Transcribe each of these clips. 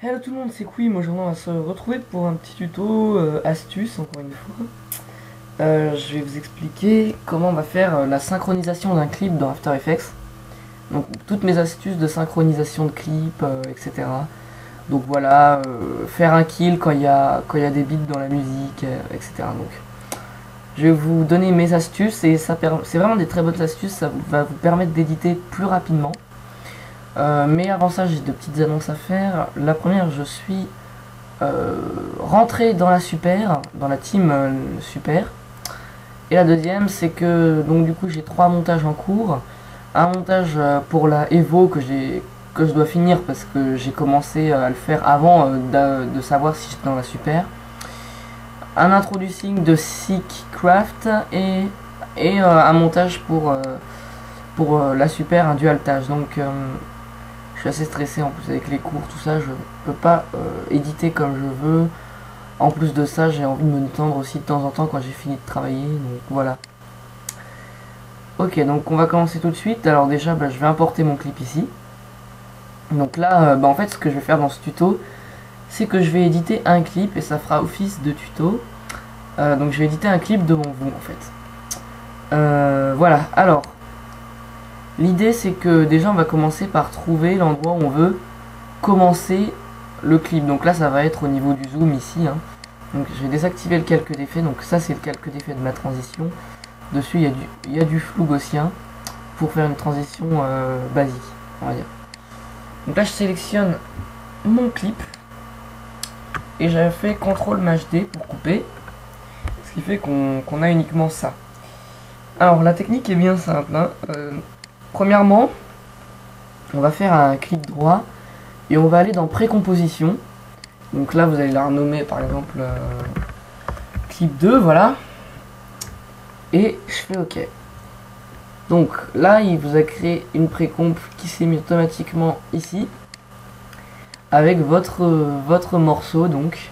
Hello tout le monde, c'est Quim. Aujourd'hui on va se retrouver pour un petit tuto astuce encore une fois. Je vais vous expliquer comment on va faire la synchronisation d'un clip dans After Effects. Donc toutes mes astuces de synchronisation de clips, etc. Donc voilà, faire un kill quand il y a des beats dans la musique, etc. Donc je vais vous donner mes astuces et c'est vraiment des très bonnes astuces, ça va vous permettre d'éditer plus rapidement. Mais avant ça, j'ai deux petites annonces à faire. La première, je suis rentré dans la super, dans la team super. Et la deuxième, c'est que donc du coup j'ai 3 montages en cours. Un montage pour la Evo que je dois finir parce que j'ai commencé à le faire avant de savoir si j'étais dans la super. Un introducing de Seekcraft et un montage pour la super, un dual tâche. Donc je suis assez stressé en plus avec les cours, tout ça, je peux pas éditer comme je veux. En plus de ça, j'ai envie de me détendre aussi de temps en temps quand j'ai fini de travailler, donc voilà. Ok, donc on va commencer tout de suite. Alors déjà, je vais importer mon clip ici. Donc là, en fait, ce que je vais faire dans ce tuto, c'est que je vais éditer un clip et ça fera office de tuto. Donc je vais éditer un clip devant vous en fait. Voilà, alors l'idée c'est que déjà on va commencer par trouver l'endroit où on veut commencer le clip. Donc là ça va être au niveau du zoom ici. Donc je vais désactiver le calque d'effet. Donc ça c'est le calque d'effet de ma transition. Dessus il y a du flou gaussien pour faire une transition basique, on va dire. Donc là je sélectionne mon clip et j'avais fait CTRL-MAJ-D pour couper. Ce qui fait qu'on a uniquement ça. Alors la technique est bien simple. Premièrement, on va faire un clic droit et on va aller dans précomposition. Donc là vous allez la renommer par exemple clip 2, voilà. Et je fais OK. Donc là il vous a créé une précomp qui s'est mise automatiquement ici avec votre morceau donc.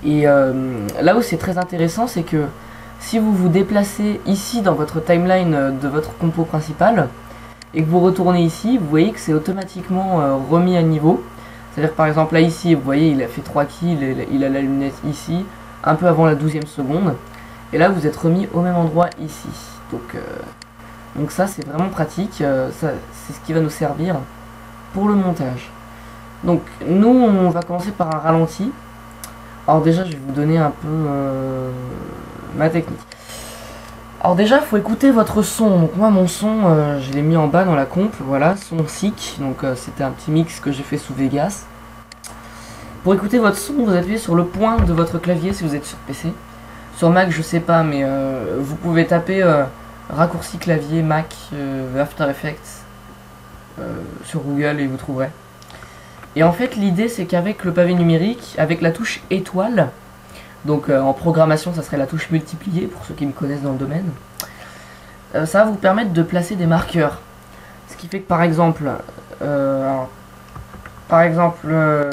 Et là où c'est très intéressant, c'est que si vous vous déplacez ici dans votre timeline de votre compo principal et que vous retournez ici, vous voyez que c'est automatiquement remis à niveau. C'est-à-dire par exemple là ici, vous voyez il a fait 3 kills, il a la lunette ici, un peu avant la 12e seconde. Et là vous êtes remis au même endroit ici. Donc ça c'est vraiment pratique, c'est ce qui va nous servir pour le montage. Donc nous on va commencer par un ralenti. Alors déjà je vais vous donner un peu ma technique. Alors déjà il faut écouter votre son. Donc moi mon son je l'ai mis en bas dans la comp, voilà, son Seek. Donc c'était un petit mix que j'ai fait sous Vegas. Pour écouter votre son, vous appuyez sur le point de votre clavier si vous êtes sur PC. Sur Mac je sais pas, mais vous pouvez taper raccourci clavier Mac After Effects sur Google et vous trouverez. Et en fait l'idée c'est qu'avec le pavé numérique, avec la touche étoile, donc en programmation ça serait la touche multipliée pour ceux qui me connaissent dans le domaine, ça va vous permettre de placer des marqueurs. Ce qui fait que par exemple,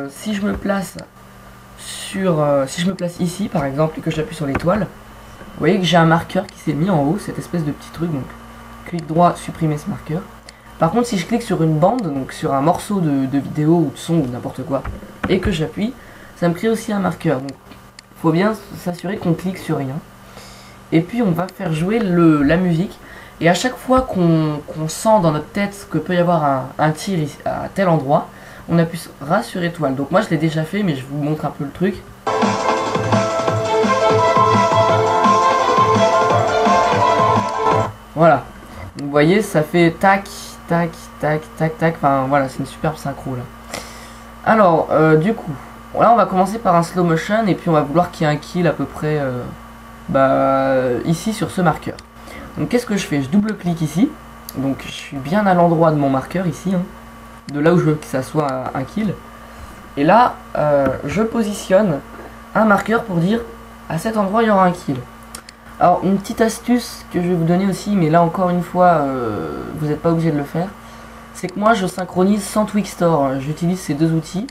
si je me place ici par exemple et que j'appuie sur l'étoile, vous voyez que j'ai un marqueur qui s'est mis en haut, cette espèce de petit truc, donc clic droit, supprimer ce marqueur. Par contre, si je clique sur une bande, donc sur un morceau de vidéo ou de son ou n'importe quoi, et que j'appuie, ça me crée aussi un marqueur. Donc, faut bien s'assurer qu'on clique sur rien. Et puis, on va faire jouer la musique. Et à chaque fois qu'on sent dans notre tête que peut y avoir un tir à tel endroit, on appuiera sur étoile. Donc moi, je l'ai déjà fait, mais je vous montre un peu le truc. Voilà. Vous voyez, ça fait tac, tac, tac, tac, tac. Enfin voilà, c'est une superbe synchro là. Alors, du coup, là on va commencer par un slow motion et puis on va vouloir qu'il y ait un kill à peu près ici sur ce marqueur. Donc qu'est-ce que je fais? Je double-clique ici. Donc je suis bien à l'endroit de mon marqueur ici, de là où je veux que ça soit un kill. Et là, je positionne un marqueur pour dire à cet endroit il y aura un kill. Alors une petite astuce que je vais vous donner aussi, mais là encore une fois vous n'êtes pas obligé de le faire, c'est que moi je synchronise sans Twixtor. J'utilise ces deux outils.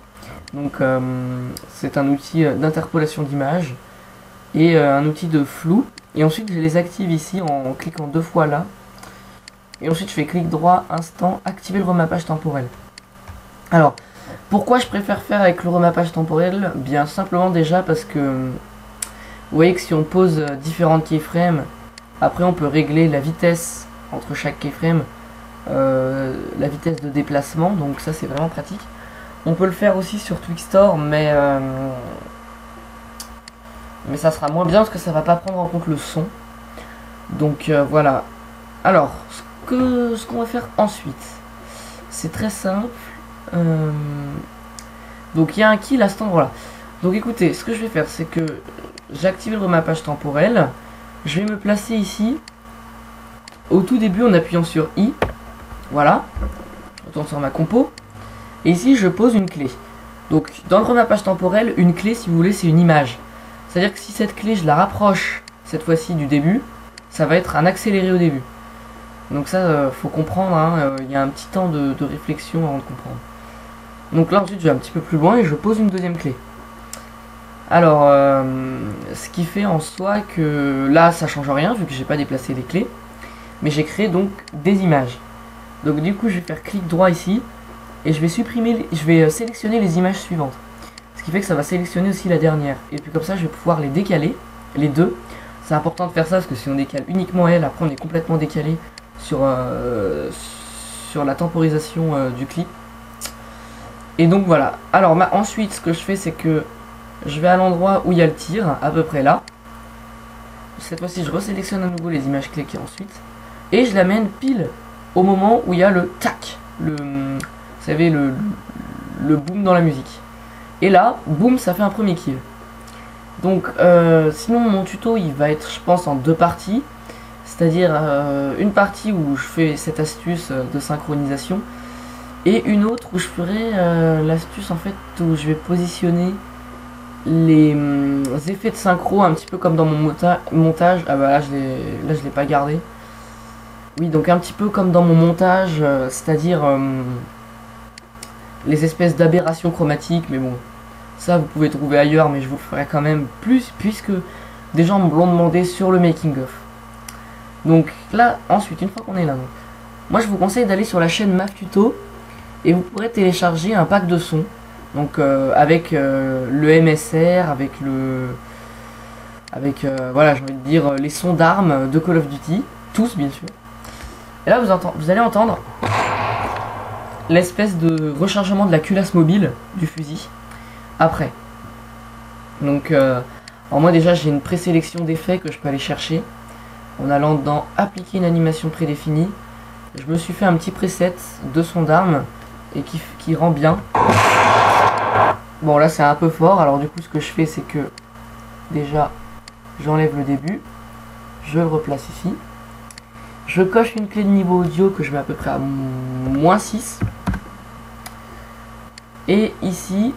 Donc c'est un outil d'interpolation d'image et un outil de flou. Et ensuite je les active ici en cliquant 2 fois là. Et ensuite je fais clic droit, instant, activer le remappage temporel. Alors Pourquoi je préfère faire avec le remappage temporel? Bien simplement déjà parce que vous voyez que si on pose différentes keyframes, après on peut régler la vitesse entre chaque keyframe, la vitesse de déplacement, donc ça c'est vraiment pratique. On peut le faire aussi sur Twixtor, mais ça sera moins bien parce que ça va pas prendre en compte le son. Donc voilà. Alors, ce qu'on va faire ensuite, c'est très simple. Donc il y a un kill à cet endroit-là. Donc écoutez, ce que je vais faire, c'est que j'active le remappage temporel. Je vais me placer ici, au tout début en appuyant sur I. Voilà. Je retourne sur ma compo. Et ici, je pose une clé. Donc dans le remappage temporel, une clé, si vous voulez, c'est une image. C'est-à-dire que si cette clé, je la rapproche, cette fois-ci du début, ça va être un accéléré au début. Donc ça, faut comprendre, hein, y a un petit temps de réflexion avant de comprendre. Donc là, ensuite, je vais un petit peu plus loin et je pose une deuxième clé. Alors, ce qui fait en soi que là, ça change rien, vu que j'ai pas déplacé les clés. Mais j'ai créé donc des images. Donc du coup, je vais faire clic droit ici, et je vais sélectionner les images suivantes. Ce qui fait que ça va sélectionner aussi la dernière. Et puis comme ça, je vais pouvoir les décaler, les deux. C'est important de faire ça, parce que si on décale uniquement elle, après on est complètement décalé sur la temporisation du clip. Et donc voilà. Alors ensuite, ce que je fais, c'est que je vais à l'endroit où il y a le tir, à peu près là. Cette fois-ci, je resélectionne à nouveau les images clés qui ensuite. Et je l'amène pile au moment où il y a le tac. Vous savez, le boom dans la musique. Et là, boum, ça fait un premier kill. Donc, sinon, mon tuto, il va être, je pense, en deux parties. C'est-à-dire une partie où je fais cette astuce de synchronisation. Et une autre où je ferai l'astuce, en fait, où je vais positionner les effets de synchro un petit peu comme dans mon montage. Ah bah là, je l'ai pas gardé. Oui, donc un petit peu comme dans mon montage, c'est-à-dire les espèces d'aberrations chromatiques, mais bon, ça vous pouvez trouver ailleurs, mais je vous le ferai quand même plus, puisque des gens me l'ont demandé sur le making of. Donc là, ensuite, une fois qu'on est là, donc, moi je vous conseille d'aller sur la chaîne MAF Tuto, et vous pourrez télécharger un pack de sons, donc avec le MSR, voilà, j'ai envie de dire, les sons d'armes de Call of Duty, tous bien sûr. Et là, vous allez entendre l'espèce de rechargement de la culasse mobile du fusil après. Donc, alors moi déjà, j'ai une présélection d'effets que je peux aller chercher en allant dans appliquer une animation prédéfinie. Je me suis fait un petit preset de son d'arme et qui rend bien. Bon, là, c'est un peu fort. Alors, du coup, ce que je fais, c'est que déjà, j'enlève le début, je le replace ici. Je coche une clé de niveau audio que je mets à peu près à -6. Et ici,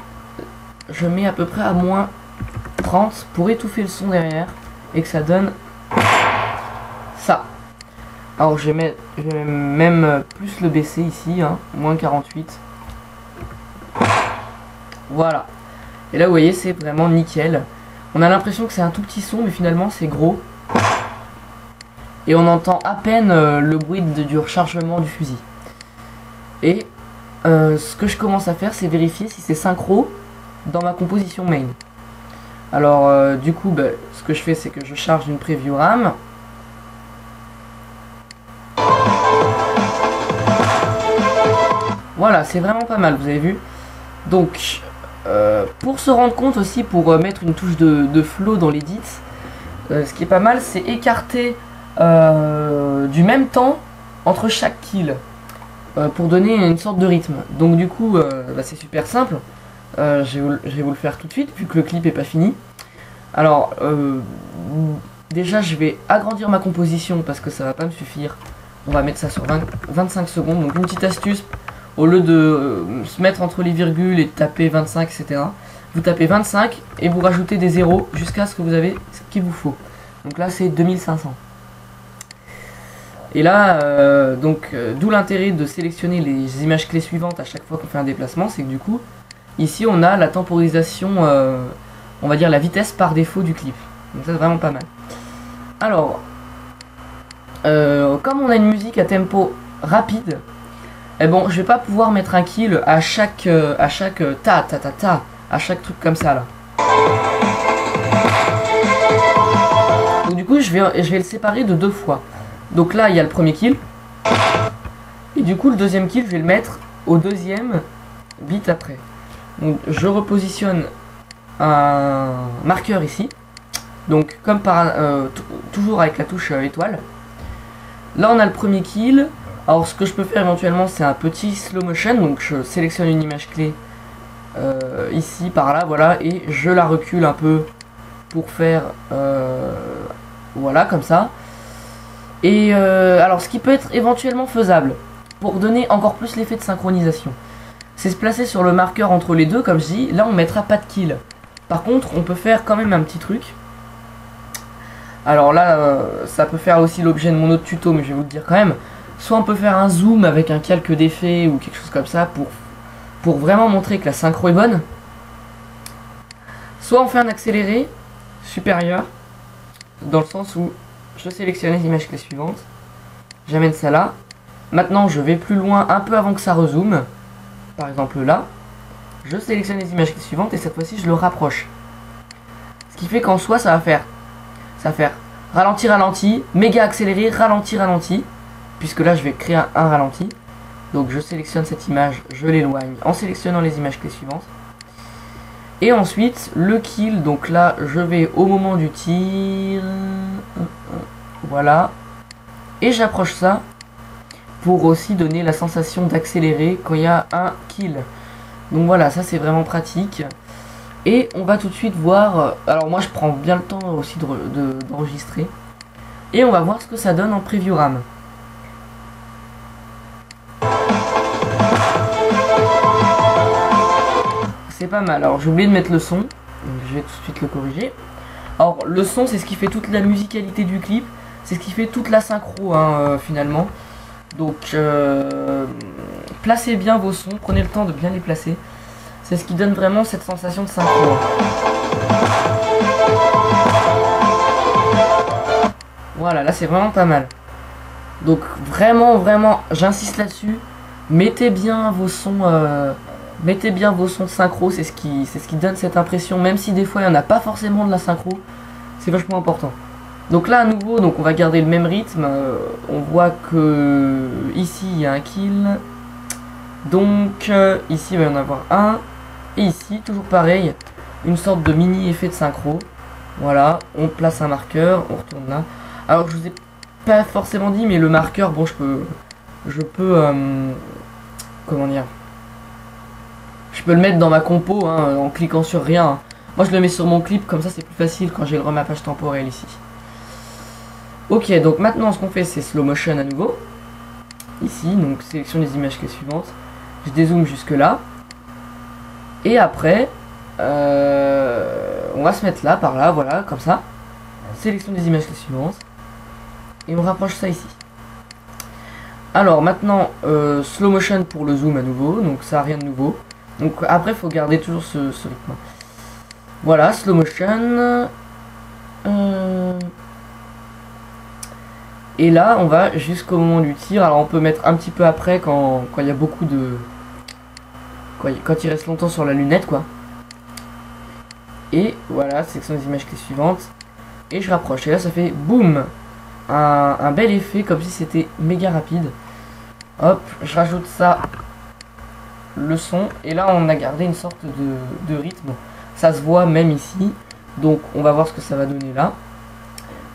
je mets à peu près à -30 pour étouffer le son derrière et que ça donne ça. Alors je vais même plus le baisser ici, hein, -48. Voilà. Et là, vous voyez, c'est vraiment nickel. On a l'impression que c'est un tout petit son, mais finalement, c'est gros. Et on entend à peine le bruit du rechargement du fusil. Et ce que je commence à faire, c'est vérifier si c'est synchro dans ma composition main. Alors du coup, ce que je fais, c'est que je charge une preview RAM. Voilà, c'est vraiment pas mal, vous avez vu. Donc, pour se rendre compte aussi, pour mettre une touche de flow dans l'edit, ce qui est pas mal, c'est écarter du même temps entre chaque kill pour donner une sorte de rythme. Donc du coup c'est super simple. Je vais vous le faire tout de suite vu que le clip est pas fini. Alors déjà je vais agrandir ma composition parce que ça va pas me suffire. On va mettre ça sur 25 secondes. Donc une petite astuce, au lieu de se mettre entre les virgules et de taper 25 etc, vous tapez 25 et vous rajoutez des zéros jusqu'à ce que vous avez ce qu'il vous faut. Donc là c'est 2500. Et là, d'où l'intérêt de sélectionner les images clés suivantes à chaque fois qu'on fait un déplacement, c'est que du coup, ici on a la temporisation, on va dire la vitesse par défaut du clip. Donc ça c'est vraiment pas mal. Alors, comme on a une musique à tempo rapide, Et bon, je vais pas pouvoir mettre un kill à chaque à chaque à chaque truc comme ça là. Donc du coup, je vais le séparer de 2 fois. Donc là, il y a le premier kill. Et du coup, le deuxième kill, je vais le mettre au deuxième bit après. Donc je repositionne un marqueur ici. Donc comme par toujours avec la touche étoile. Là, on a le premier kill. Alors ce que je peux faire éventuellement, c'est un petit slow motion. Donc je sélectionne une image clé ici, par là, voilà, et je la recule un peu pour faire voilà, comme ça. Et alors ce qui peut être éventuellement faisable pour donner encore plus l'effet de synchronisation, c'est se placer sur le marqueur entre les deux, comme je dis. Là on mettra pas de kill. Par contre on peut faire quand même un petit truc. Alors là ça peut faire aussi l'objet de mon autre tuto, mais je vais vous le dire quand même. Soit on peut faire un zoom avec un calque d'effet ou quelque chose comme ça pour vraiment montrer que la synchro est bonne. Soit on fait un accéléré supérieur, dans le sens où je sélectionne les images clés suivantes, j'amène ça là. Maintenant je vais plus loin un peu avant que ça rezoome. Par exemple là, je sélectionne les images clés suivantes et cette fois-ci je le rapproche. Ce qui fait qu'en soi ça va faire ralenti, ralenti, méga accéléré, ralenti, ralenti. Puisque là je vais créer un ralenti. Donc je sélectionne cette image, je l'éloigne en sélectionnant les images clés suivantes. Et ensuite le kill, donc là je vais au moment du tir, voilà, et j'approche ça pour aussi donner la sensation d'accélérer quand il y a un kill. Donc voilà, ça c'est vraiment pratique. Et on va tout de suite voir, alors moi je prends bien le temps aussi d'enregistrer, et on va voir ce que ça donne en preview RAM. C'est pas mal. Alors j'ai oublié de mettre le son, donc je vais tout de suite le corriger. Alors le son, c'est ce qui fait toute la musicalité du clip, c'est ce qui fait toute la synchro hein, finalement. Donc placez bien vos sons, prenez le temps de bien les placer. C'est ce qui donne vraiment cette sensation de synchro. Voilà, là c'est vraiment pas mal. Donc vraiment, j'insiste là-dessus. Mettez bien vos sons de synchro, c'est ce qui donne cette impression, même si des fois il n'y en a pas forcément de la synchro, c'est vachement important. Donc là à nouveau, donc on va garder le même rythme, on voit que ici il y a un kill, donc ici il va y en avoir un, et ici toujours pareil, une sorte de mini effet de synchro. Voilà, on place un marqueur, on retourne là. Alors je vous ai pas forcément dit, mais le marqueur, bon je peux comment dire, je peux le mettre dans ma compo hein, en cliquant sur rien. Hein. Moi je le mets sur mon clip, comme ça c'est plus facile quand j'ai le remappage temporel ici. Ok, donc maintenant ce qu'on fait c'est slow motion à nouveau. Ici, donc sélection des images clés suivantes. Je dézoome jusque là. Et après, on va se mettre là, par là, voilà, comme ça. Sélection des images clés suivantes. Et on rapproche ça ici. Alors maintenant, slow motion pour le zoom à nouveau, donc ça n'a rien de nouveau. Donc après, il faut garder toujours ce rythme. Voilà, slow motion. Et là, on va jusqu'au moment du tir. Alors on peut mettre un petit peu après quand il y a beaucoup de... Quand il reste longtemps sur la lunette, quoi. Et voilà, sélection des images clés suivantes. Et je rapproche. Et là, ça fait boum, un bel effet, comme si c'était méga rapide. Hop, je rajoute ça, le son. Et là, on a gardé une sorte de rythme. Ça se voit même ici. Donc, on va voir ce que ça va donner là.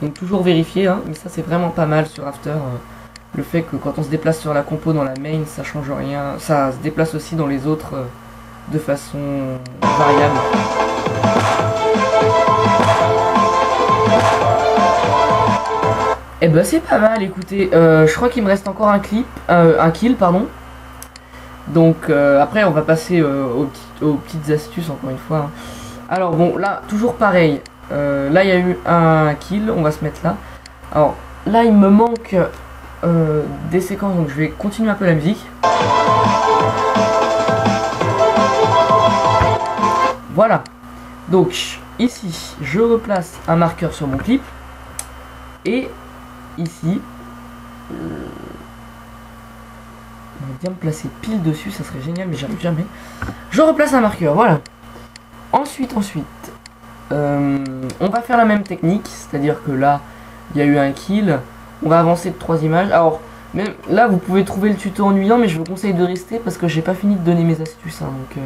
Donc, toujours vérifier, hein, mais ça, c'est vraiment pas mal sur After. Le fait que quand on se déplace sur la compo dans la main, ça change rien. Ça se déplace aussi dans les autres de façon variable. Et bah c'est pas mal, écoutez, je crois qu'il me reste encore un kill, pardon. Donc après on va passer aux petites astuces encore une fois. Hein. Alors bon, là, toujours pareil, là il y a eu un kill, on va se mettre là. Alors là il me manque des séquences, donc je vais continuer un peu la musique. Voilà, donc ici je replace un marqueur sur mon clip. Et ici, bien me placer pile dessus, ça serait génial, mais j'arrive jamais. Je replace un marqueur, voilà. Ensuite, on va faire la même technique, c'est-à-dire que là, il y a eu un kill. On va avancer de 3 images. Alors, même là, vous pouvez trouver le tuto ennuyant, mais je vous conseille de rester parce que j'ai pas fini de donner mes astuces. Hein, donc,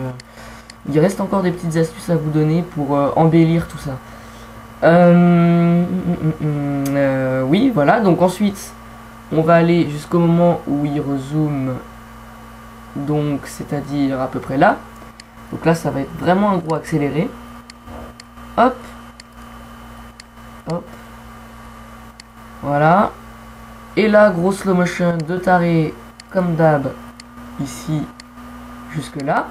il reste encore des petites astuces à vous donner pour embellir tout ça. Oui, voilà. Donc ensuite, on va aller jusqu'au moment où il rezoome. Donc, c'est-à-dire à peu près là. Donc là, ça va être vraiment un gros accéléré. Hop. Hop. Voilà. Et là, gros slow motion de taré, comme d'hab, ici, jusque là.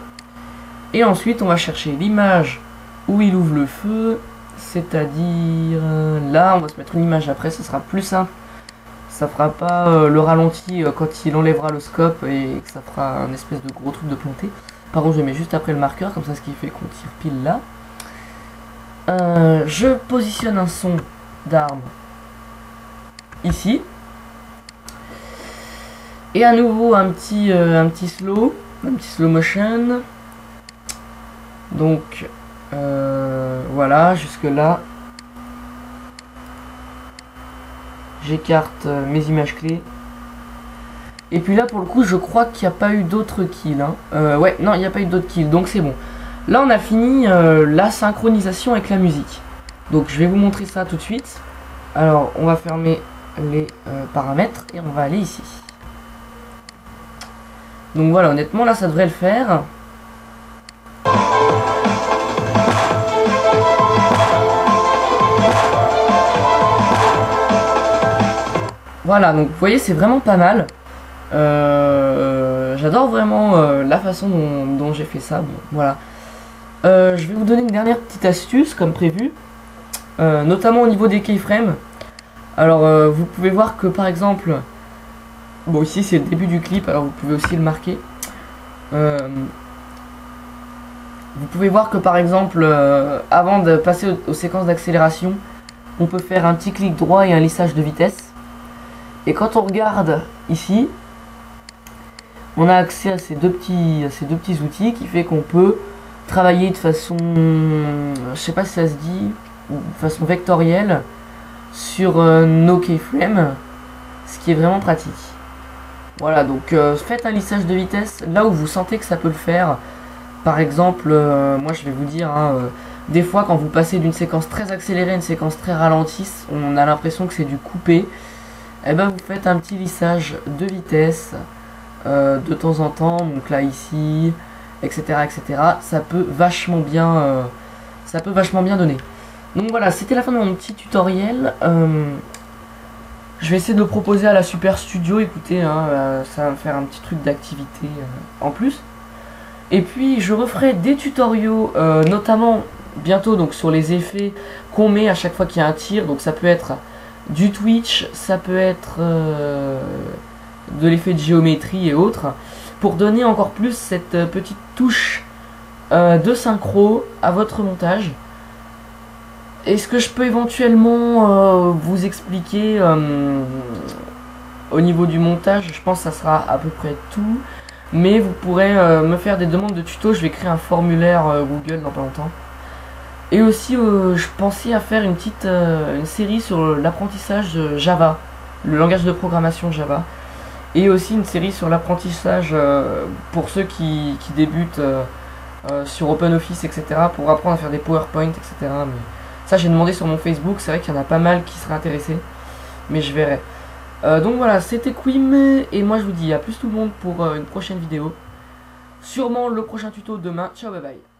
Et ensuite, on va chercher l'image où il ouvre le feu. C'est-à-dire là, on va se mettre une image après, ça sera plus simple. Ça fera pas le ralenti quand il enlèvera le scope et que ça fera un espèce de gros truc de planté. Par contre, je mets juste après le marqueur, comme ça, ce qui fait qu'on tire pile là. Je positionne un son d'arme ici. Et à nouveau un petit slow motion. Donc voilà, jusque là. J'écarte mes images clés. Et puis là, pour le coup, je crois qu'il n'y a pas eu d'autres kills. Hein. Ouais, non, il n'y a pas eu d'autres kills, donc c'est bon. Là, on a fini la synchronisation avec la musique. Donc, je vais vous montrer ça tout de suite. Alors, on va fermer les paramètres et on va aller ici. Donc voilà, honnêtement, là, ça devrait le faire. Voilà, donc vous voyez, c'est vraiment pas mal. J'adore vraiment la façon dont j'ai fait ça. Bon, voilà. Je vais vous donner une dernière petite astuce comme prévu, notamment au niveau des keyframes. Alors vous pouvez voir que par exemple, bon ici c'est le début du clip, alors vous pouvez aussi le marquer. Vous pouvez voir que par exemple, avant de passer aux séquences d'accélération, on peut faire un petit clic droit et un lissage de vitesse. Et quand on regarde ici, on a accès à ces deux petits outils qui fait qu'on peut travailler de façon, je sais pas si ça se dit, de façon vectorielle sur nos keyframes, ce qui est vraiment pratique. Voilà, donc faites un lissage de vitesse là où vous sentez que ça peut le faire. Par exemple, moi je vais vous dire, hein, des fois quand vous passez d'une séquence très accélérée à une séquence très ralentie, on a l'impression que c'est du coupé. Et ben vous faites un petit lissage de vitesse de temps en temps, donc là ici, etc., etc. Ça peut vachement bien donner. Donc voilà, c'était la fin de mon petit tutoriel. Je vais essayer de le proposer à la Super Studio. Écoutez, hein, ça va me faire un petit truc d'activité en plus. Et puis je referai des tutoriaux, notamment bientôt donc sur les effets qu'on met à chaque fois qu'il y a un tir. Donc ça peut être du Twitch, ça peut être de l'effet de géométrie et autres, pour donner encore plus cette petite touche de synchro à votre montage. Est-ce que je peux éventuellement vous expliquer au niveau du montage? Je pense que ça sera à peu près tout, mais vous pourrez me faire des demandes de tuto. Je vais créer un formulaire Google dans pas longtemps. Et aussi, je pensais à faire une série sur l'apprentissage Java, le langage de programmation Java. Et aussi une série sur l'apprentissage pour ceux qui débutent sur OpenOffice, etc. Pour apprendre à faire des PowerPoint, etc. Mais ça, j'ai demandé sur mon Facebook. C'est vrai qu'il y en a pas mal qui seraient intéressés. Mais je verrai. Donc voilà, c'était Quim. Et moi, je vous dis à plus tout le monde pour une prochaine vidéo. Sûrement le prochain tuto demain. Ciao, bye bye.